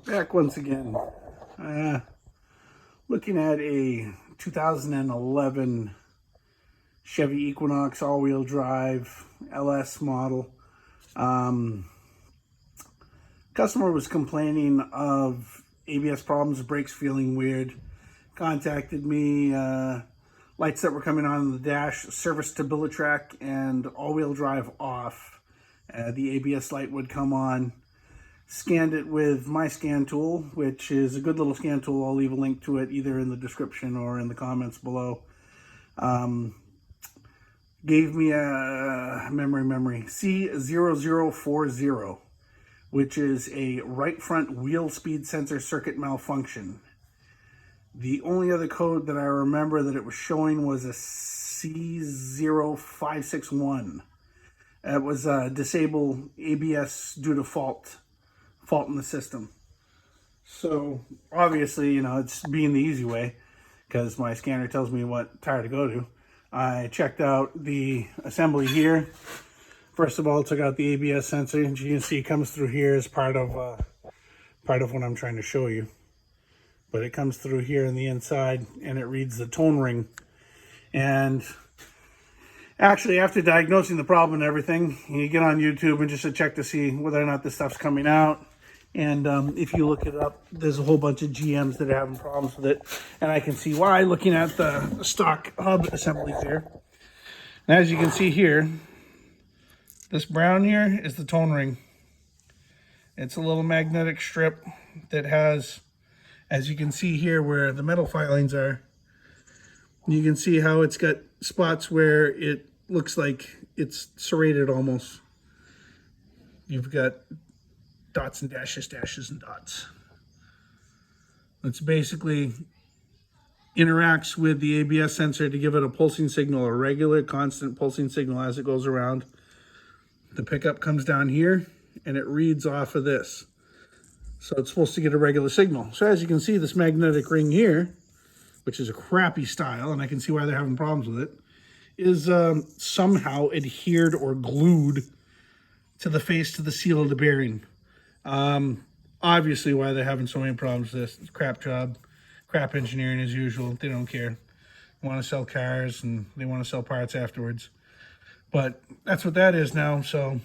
Back once again. Looking at a 2011 Chevy Equinox all-wheel drive LS model. Customer was complaining of ABS problems, brakes feeling weird. Contacted me, lights that were coming on the dash, service Stabilitrack and all-wheel drive off. The ABS light would come on. Scanned it with my scan tool, which is a good little scan tool. I'll leave a link to it either in the description or in the comments below. Gave me a memory C0561-Disable, which is a right front wheel speed sensor circuit malfunction. The only other code that I remember that it was showing was a C0561. It was disable ABS due to fault in the system. So obviously, you know, it's being the easy way because my scanner tells me what tire to go to. I checked out the assembly here. First of all, took out the ABS sensor. As you can see, it comes through here as part of what I'm trying to show you. But it comes through here on the inside and it reads the tone ring. And actually, after diagnosing the problem and everything, you get on YouTube and just to check to see whether or not this stuff's coming out. And if you look it up, there's a whole bunch of GMs that are having problems with it. And I can see why looking at the stock hub assemblies here. And as you can see here, this brown here is the tone ring. It's a little magnetic strip that has, as you can see here where the metal filings are, you can see how it's got spots where it looks like it's serrated almost. You've got dots and dashes, dashes and dots. It's basically interacts with the ABS sensor to give it a pulsing signal, a regular constant pulsing signal as it goes around. The pickup comes down here and it reads off of this. So it's supposed to get a regular signal. So as you can see, this magnetic ring here, which is a crappy style, and I can see why they're having problems with it, is somehow adhered or glued to the face, to the seal of the bearing. Obviously why they're having so many problems with this. It's a crap job, crap engineering as usual. They don't care. They want to sell cars and they want to sell parts afterwards. But that's what that is now. So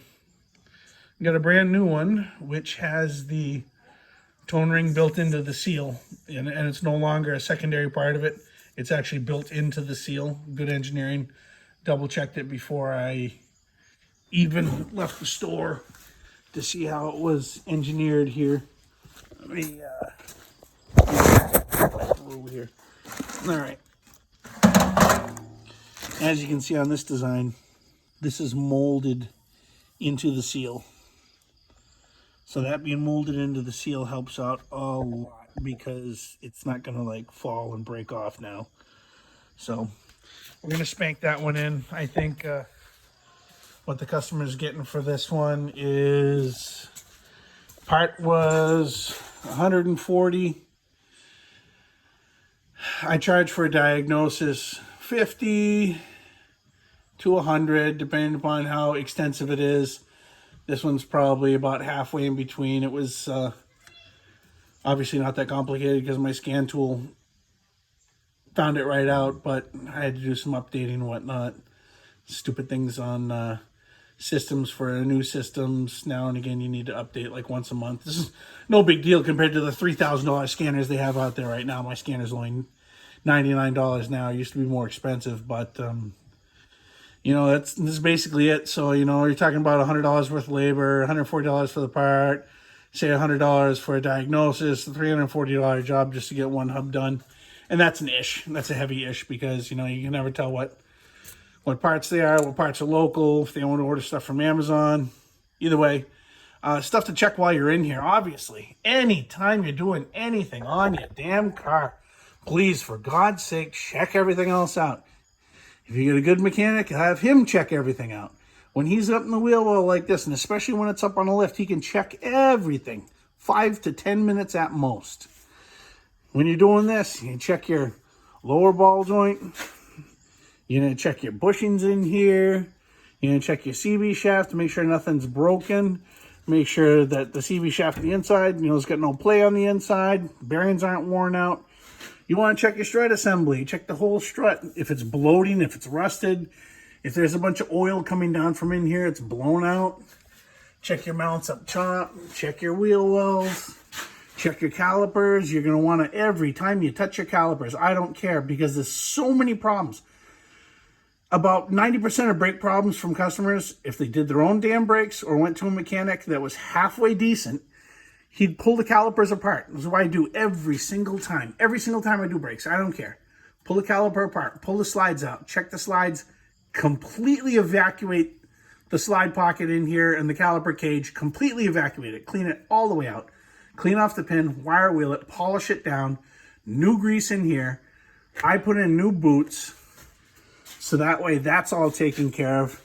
we got a brand new one, which has the tone ring built into the seal, and it's no longer a secondary part of it. It's actually built into the seal. Good engineering. Double checked it before I even left the store to see how it was engineered here. Let me over here. All right. As you can see on this design, this is molded into the seal. So that being molded into the seal helps out a lot because it's not going to like fall and break off now. So we're going to spank that one in. I think what the customer's getting for this one is, part was $140. I charge for a diagnosis $50 to $100 depending upon how extensive it is. This one's probably about halfway in between. It was obviously not that complicated because my scan tool found it right out, but I had to do some updating and whatnot. Stupid things on systems for new systems. Now and again, you need to update like once a month. This is no big deal compared to the $3,000 scanners they have out there right now. My scanner's only $99 now. It used to be more expensive, but you know, this is basically it. So, you know, you're talking about $100 worth of labor, $140 for the part, say $100 for a diagnosis, a $340 job just to get one hub done. And that's an ish. That's a heavy ish because, you know, you can never tell what parts they are, what parts are local, if they want to order stuff from Amazon. Either way, stuff to check while you're in here, obviously. Anytime you're doing anything on your damn car, please, for God's sake, check everything else out. If you get a good mechanic, have him check everything out. When he's up in the wheel well like this, and especially when it's up on a lift, he can check everything. 5 to 10 minutes at most. When you're doing this, you check your lower ball joint. You're going to check your bushings in here. You're going to check your CV shaft to make sure nothing's broken. Make sure that the CV shaft on the inside, it's got no play on the inside. Bearings aren't worn out. You want to check your strut assembly. Check the whole strut. If it's bloating, if it's rusted, if there's a bunch of oil coming down from in here, it's blown out. Check your mounts up top. Check your wheel wells. Check your calipers. You're going to want to, every time you touch your calipers, I don't care, because there's so many problems. About 90% of brake problems from customers, if they did their own damn brakes or went to a mechanic that was halfway decent, he'd pull the calipers apart. This is what I do every single time. Every single time I do brakes, I don't care. Pull the caliper apart, pull the slides out, check the slides, completely evacuate the slide pocket in here and the caliper cage, completely evacuate it, clean it all the way out. Clean off the pin, wire wheel it, polish it down, new grease in here. I put in new boots, so that way that's all taken care of.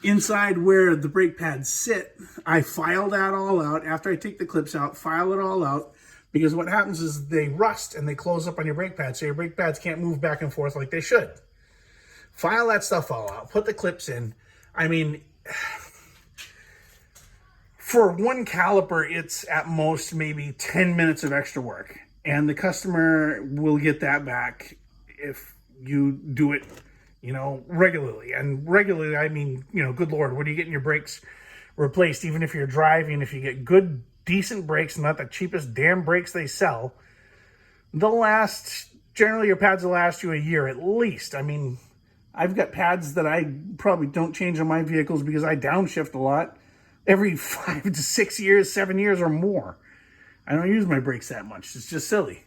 Inside where the brake pads sit, I file that all out. After I take the clips out, file it all out, because what happens is they rust and they close up on your brake pads, so your brake pads can't move back and forth like they should. File that stuff all out, put the clips in. I mean, for one caliper, it's at most maybe 10 minutes of extra work, and the customer will get that back if you do it, regularly. And regularly, I mean, good Lord, what are you getting your brakes replaced? Even if you're driving, if you get good, decent brakes, not the cheapest damn brakes they sell, generally your pads will last you a year at least. I mean, I've got pads that I probably don't change on my vehicles because I downshift a lot. Every 5 to 6 years, 7 years or more. I don't use my brakes that much. It's just silly.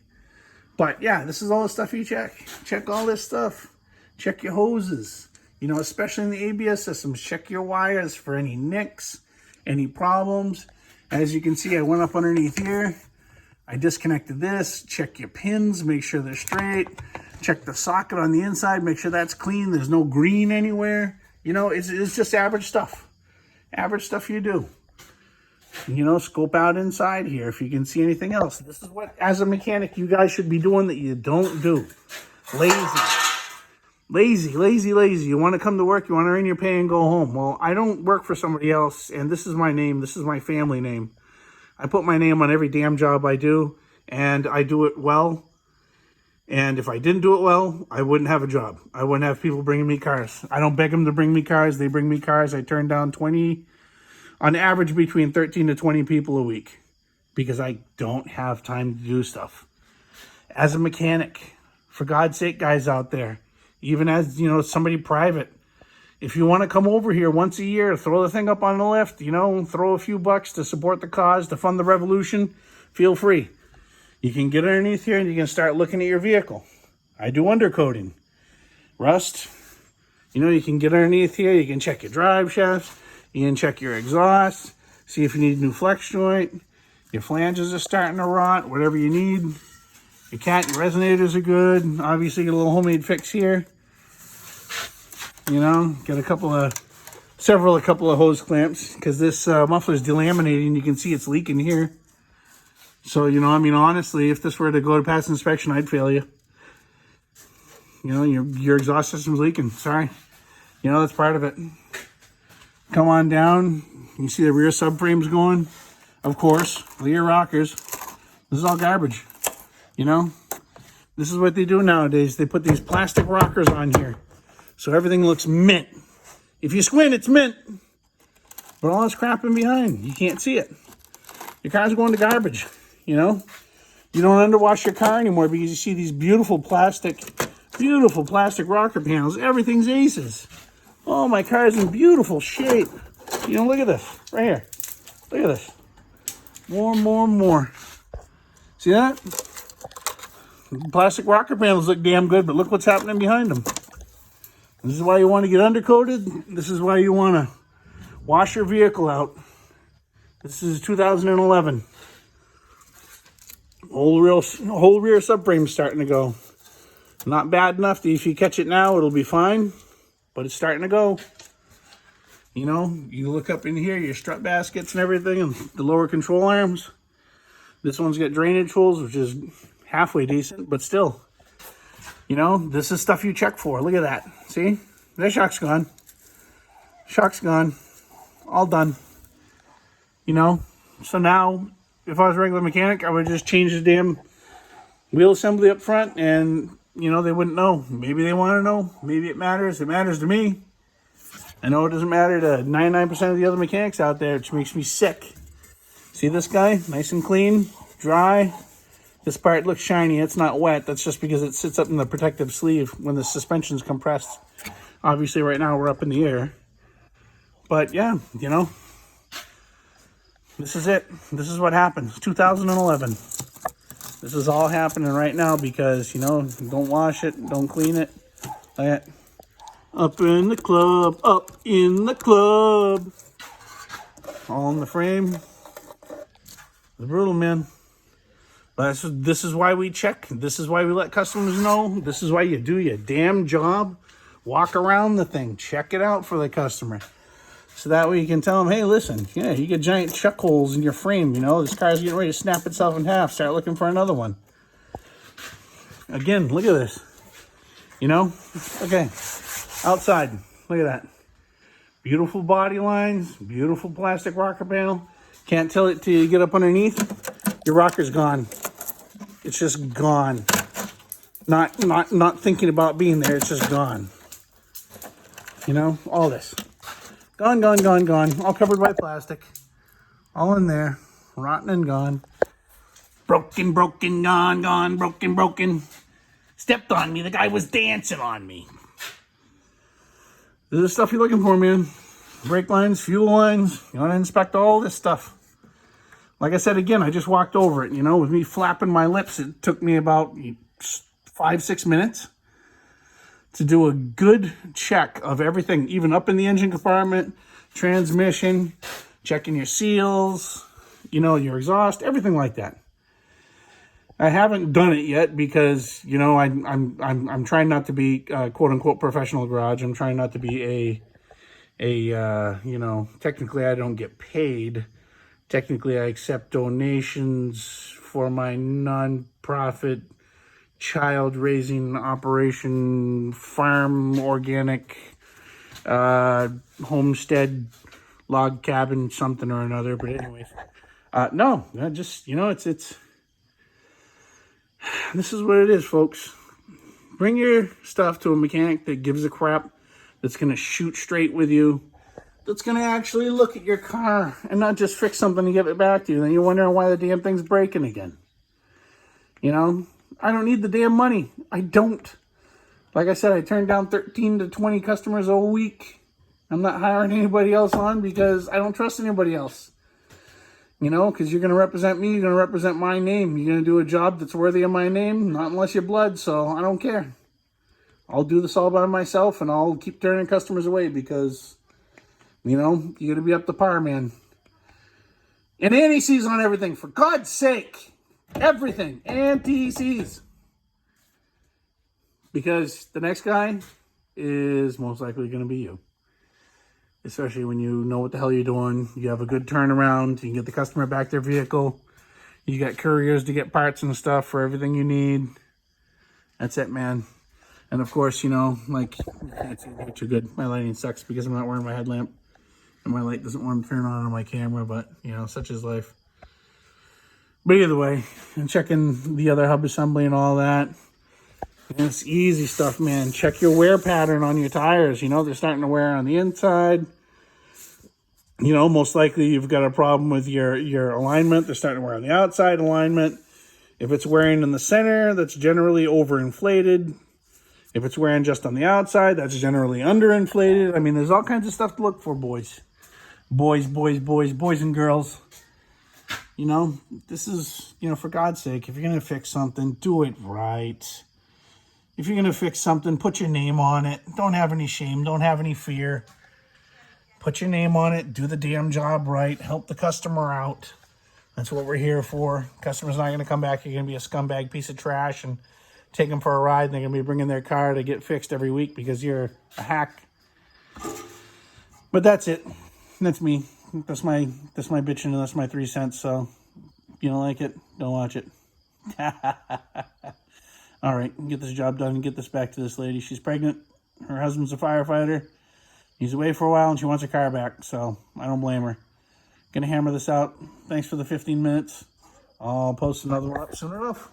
But yeah, this is all the stuff you check. Check all this stuff. Check your hoses. Especially in the ABS systems. Check your wires for any nicks, any problems. As you can see, I went up underneath here. I disconnected this. Check your pins. Make sure they're straight. Check the socket on the inside. Make sure that's clean. There's no green anywhere. It's just average stuff. Average stuff you do. Scope out inside here if you can see anything else. This is what, as a mechanic, you guys should be doing that you don't do. Lazy. You want to come to work, you want to earn your pay and go home. Well, I don't work for somebody else, and this is my name. This is my family name. I put my name on every damn job I do, and I do it well. And if I didn't do it well, I wouldn't have a job. I wouldn't have people bringing me cars. I don't beg them to bring me cars. They bring me cars. I turn down 20, on average between 13 to 20 people a week, because I don't have time to do stuff. As a mechanic, for God's sake, guys out there, even as, somebody private, if you want to come over here once a year, throw the thing up on the lift, throw a few bucks to support the cause, to fund the revolution, feel free. You can get underneath here and you can start looking at your vehicle. I do undercoating. Rust. You can get underneath here. You can check your drive shafts. You can check your exhaust. See if you need a new flex joint. Your flanges are starting to rot. Whatever you need. Your resonators are good. Obviously, get a little homemade fix here. Get a couple of hose clamps, because this muffler is delaminating. You can see it's leaking here. So, honestly, if this were to go to pass inspection, I'd fail you. Your exhaust system's leaking. Sorry. That's part of it. Come on down. You see the rear subframes going? Of course. Rear rockers. This is all garbage. This is what they do nowadays. They put these plastic rockers on here, so everything looks mint. If you squint, it's mint. But all this crap in behind, you can't see it. Your car's going to garbage. You don't underwash your car anymore because you see these beautiful plastic rocker panels. Everything's aces. Oh, my car's in beautiful shape. Look at this right here. Look at this. More. See that? Plastic rocker panels look damn good, but look what's happening behind them. This is why you want to get undercoated. This is why you want to wash your vehicle out. This is 2011. Whole rear subframe starting to go. Not bad enough that if you catch it now, it'll be fine, but it's starting to go. You look up in here, your strut baskets and everything, and the lower control arms. This one's got drainage holes, which is halfway decent, but still. This is stuff you check for. Look at that. See? That shock's gone. Shock's gone. All done. You know, so now if I was a regular mechanic, I would just change the damn wheel assembly up front, and you know, they wouldn't know. Maybe they want to know. Maybe it matters. It matters to me. I know it doesn't matter to 99% of the other mechanics out there, which makes me sick. See this guy? Nice and clean, dry. This part looks shiny. It's not wet. That's just because it sits up in the protective sleeve when the suspension's compressed. Obviously, right now we're up in the air. But yeah, you know, this is it. This is what happens. 2011. This is all happening right now because, you know, don't wash it, don't clean it. Like that. Up in the club, up in the club. All in the frame. It's brutal, man. But this is why we check. This is why we let customers know. This is why you do your damn job. Walk around the thing. Check it out for the customer. So that way you can tell them, hey, listen, yeah, you get giant chuck holes in your frame, you know. This car's getting ready to snap itself in half. Start looking for another one. Again, look at this. You know? Okay. Outside. Look at that. Beautiful body lines. Beautiful plastic rocker panel. Can't tell it till you get up underneath. Your rocker's gone. It's just gone. Not thinking about being there. It's just gone. You know? All this. Gone, gone, gone, gone. All covered by plastic. All in there. Rotten and gone. Broken, broken, gone, gone, broken, broken. Stepped on me. The guy was dancing on me. This is the stuff you're looking for, man. Brake lines, fuel lines. You want to inspect all this stuff. Like I said, again, I just walked over it. You know, with me flapping my lips, it took me about 5-6 minutes to do a good check of everything, even up in the engine compartment, transmission, checking your seals, you know, your exhaust, everything like that. I haven't done it yet because, you know, I'm trying not to be quote unquote professional garage. I'm trying not to be you know, technically I don't get paid. Technically I accept donations for my non-profit child raising operation, farm, organic, homestead, log cabin, something or another. But anyways, no, just, you know, it's, this is what it is, folks. Bring your stuff to a mechanic that gives a crap, that's going to shoot straight with you, that's going to actually look at your car and not just fix something and give it back to you. Then you're wondering why the damn thing's breaking again. You know? I don't need the damn money. I don't. Like I said, I turn down 13 to 20 customers a week. I'm not hiring anybody else on because I don't trust anybody else. You know, because you're going to represent me. You're going to represent my name. You're going to do a job that's worthy of my name. Not unless you're blood, so I don't care. I'll do this all by myself, and I'll keep turning customers away because, you know, you got to be up to par, man. And anti-seize on everything, for God's sake. Everything. Anti-seize. Because the next guy is most likely going to be you. Especially when you know what the hell you're doing. You have a good turnaround. You can get the customer back their vehicle. You got couriers to get parts and stuff for everything you need. That's it, man. And of course, you know, like, you can't see me too good. My lighting sucks because I'm not wearing my headlamp. And my light doesn't want to turn on my camera, but, you know, such is life. But either way, and checking the other hub assembly and all that. And it's easy stuff, man. Check your wear pattern on your tires. You know, they're starting to wear on the inside. You know, most likely you've got a problem with your alignment. They're starting to wear on the outside alignment. If it's wearing in the center, that's generally overinflated. If it's wearing just on the outside, that's generally underinflated. I mean, there's all kinds of stuff to look for, boys. Boys and girls. You know, this is, you know, for God's sake, if you're going to fix something, do it right. If you're going to fix something, put your name on it. Don't have any shame. Don't have any fear. Put your name on it. Do the damn job right. Help the customer out. That's what we're here for. Customer's not going to come back. You're going to be a scumbag piece of trash and take them for a ride. And they're going to be bringing their car to get fixed every week because you're a hack. But that's it. That's me. That's my bitching and that's my 3 cents. So if you don't like it, don't watch it. All right, get this job done and get this back to this lady. She's pregnant. Her husband's a firefighter. He's away for a while and she wants her car back. So I don't blame her. Gonna hammer this out. Thanks for the 15 minutes. I'll post another one up soon enough.